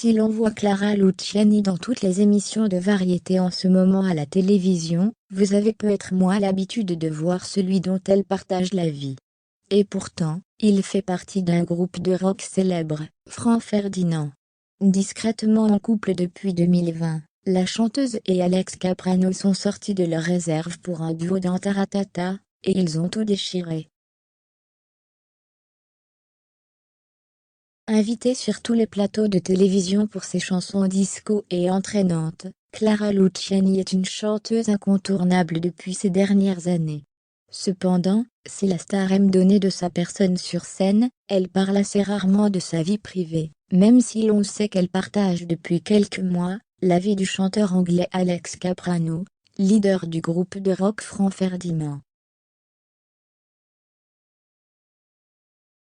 Si l'on voit Clara Luciani dans toutes les émissions de variété en ce moment à la télévision, vous avez peut-être moins l'habitude de voir celui dont elle partage la vie. Et pourtant, il fait partie d'un groupe de rock célèbre, Franck Ferdinand. Discrètement en couple depuis 2020, la chanteuse et Alex Caprano sont sortis de leur réserve pour un duo dans Taratata, et ils ont tout déchiré. Invitée sur tous les plateaux de télévision pour ses chansons disco et entraînantes, Clara Luciani est une chanteuse incontournable depuis ces dernières années. Cependant, si la star aime donner de sa personne sur scène, elle parle assez rarement de sa vie privée, même si l'on sait qu'elle partage depuis quelques mois la vie du chanteur anglais Alex Caprano, leader du groupe de rock Franck Ferdinand.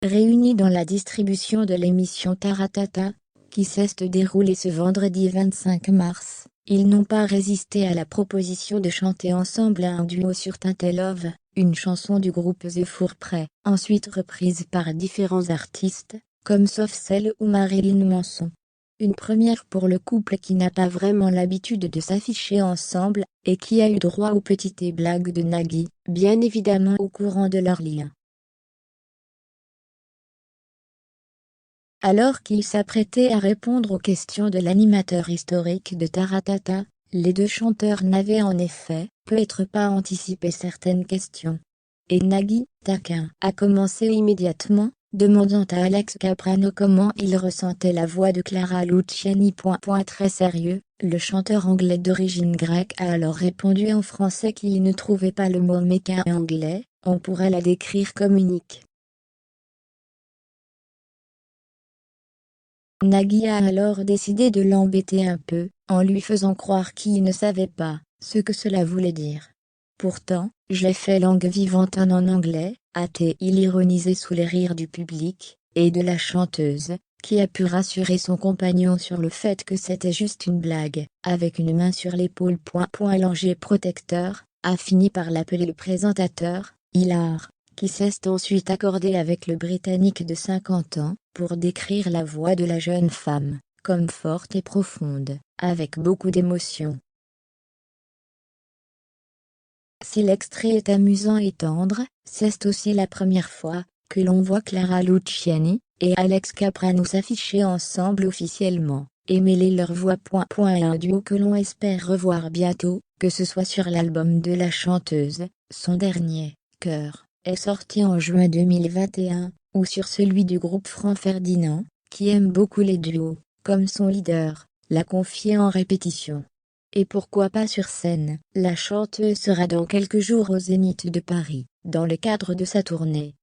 Réunis dans la distribution de l'émission Taratata, qui s'est déroulée ce vendredi 25 mars, ils n'ont pas résisté à la proposition de chanter ensemble un duo sur Tintin Love, une chanson du groupe The Four Prey, ensuite reprise par différents artistes, comme Soft Cell ou Marilyn Manson. Une première pour le couple qui n'a pas vraiment l'habitude de s'afficher ensemble, et qui a eu droit aux petites blagues de Nagui, bien évidemment au courant de leur lien. Alors qu'ils s'apprêtaient à répondre aux questions de l'animateur historique de Taratata, les deux chanteurs n'avaient en effet peut-être pas anticipé certaines questions. Et Nagui, taquin, a commencé immédiatement, demandant à Alex Caprano comment il ressentait la voix de Clara Luciani. Très sérieux, le chanteur anglais d'origine grecque a alors répondu en français qu'il ne trouvait pas le mot mais qu'en anglais, on pourrait la décrire comme unique. Nagui a alors décidé de l'embêter un peu, en lui faisant croire qu'il ne savait pas ce que cela voulait dire. Pourtant, j'ai fait langue vivante en anglais, a-t-il ironisé sous les rires du public, et de la chanteuse, qui a pu rassurer son compagnon sur le fait que c'était juste une blague, avec une main sur l'épaule. L'ange protecteur, a fini par l'appeler le présentateur, hilar, qui s'est ensuite accordé avec le Britannique de 50 ans, pour décrire la voix de la jeune femme, comme forte et profonde, avec beaucoup d'émotion. Si l'extrait est amusant et tendre, c'est aussi la première fois que l'on voit Clara Luciani et Alex Caprano s'afficher ensemble officiellement, et mêler leurs voix. Un duo que l'on espère revoir bientôt, que ce soit sur l'album de la chanteuse, son dernier, Cœur, est sorti en juin 2021, ou sur celui du groupe Franck Ferdinand, qui aime beaucoup les duos, comme son leader l'a confié en répétition. Et pourquoi pas sur scène. La chanteuse sera dans quelques jours au Zénith de Paris, dans le cadre de sa tournée